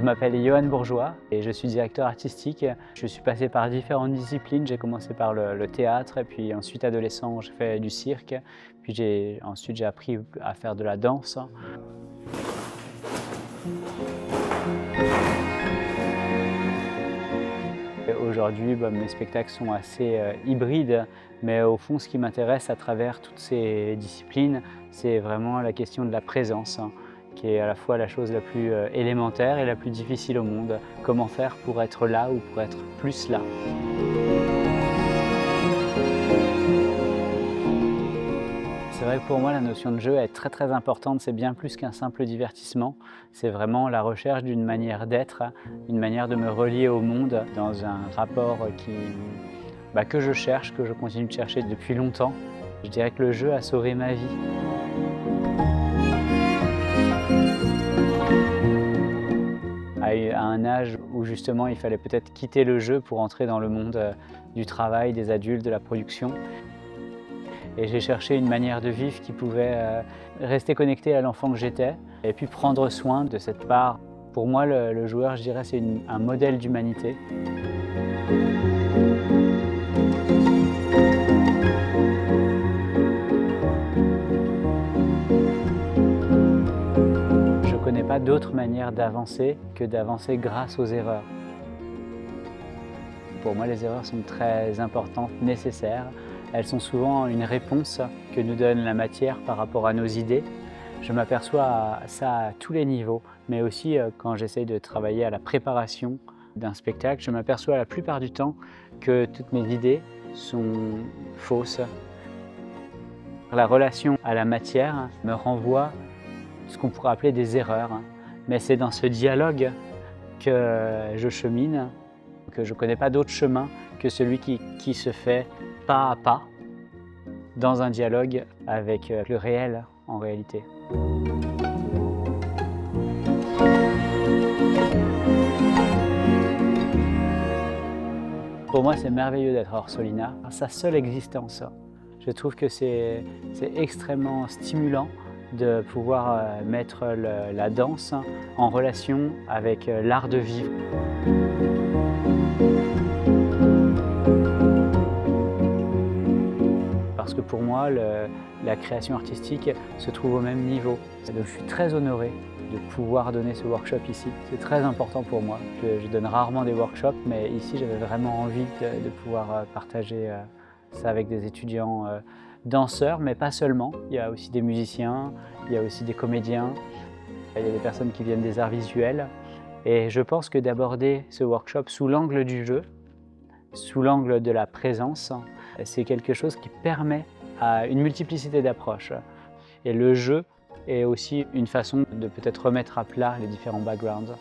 m'appelle Johan Bourgeois et je suis directeur artistique. Je suis passé par différentes disciplines. J'ai commencé par le théâtre et puis ensuite adolescent j'ai fait du cirque. Puis ensuite j'ai appris à faire de la danse. Aujourd'hui, mes spectacles sont assez hybrides, mais au fond, ce qui m'intéresse à travers toutes ces disciplines, c'est vraiment la question de la présence, qui est à la fois la chose la plus élémentaire et la plus difficile au monde. Comment faire pour être là ou pour être plus là? C'est vrai que pour moi, la notion de jeu est très importante. C'est bien plus qu'un simple divertissement. C'est vraiment la recherche d'une manière d'être, une manière de me relier au monde dans un rapport que je cherche, que je continue de chercher depuis longtemps. Je dirais que le jeu a sauvé ma vie. À un âge où justement il fallait peut-être quitter le jeu pour entrer dans le monde du travail, des adultes, de la production. Et j'ai cherché une manière de vivre qui pouvait rester connecté à l'enfant que j'étais et puis prendre soin de cette part. Pour moi, le joueur, je dirais, c'est un modèle d'humanité. Je ne connais pas d'autre manière d'avancer que d'avancer grâce aux erreurs. Pour moi, les erreurs sont très importantes, nécessaires. Elles sont souvent une réponse que nous donne la matière par rapport à nos idées. Je m'aperçois à ça à tous les niveaux, mais aussi quand j'essaie de travailler à la préparation d'un spectacle, je m'aperçois la plupart du temps que toutes mes idées sont fausses. La relation à la matière me renvoie ce qu'on pourrait appeler des erreurs, mais c'est dans ce dialogue que je chemine, que je ne connais pas d'autre chemin que celui qui se fait pas à pas, dans un dialogue avec le réel en réalité. Pour moi, c'est merveilleux d'être à Orsolina. Sa seule existence, je trouve que c'est extrêmement stimulant de pouvoir mettre la danse en relation avec l'art de vivre. Parce que pour moi, la création artistique se trouve au même niveau. Donc, je suis très honoré de pouvoir donner ce workshop ici. C'est très important pour moi. Je donne rarement des workshops, mais ici j'avais vraiment envie de pouvoir partager ça avec des étudiants danseurs, mais pas seulement. Il y a aussi des musiciens, il y a aussi des comédiens, il y a des personnes qui viennent des arts visuels. Et je pense que d'aborder ce workshop sous l'angle du jeu, sous l'angle de la présence, c'est quelque chose qui permet à une multiplicité d'approches. Et le jeu est aussi une façon de peut-être remettre à plat les différents backgrounds.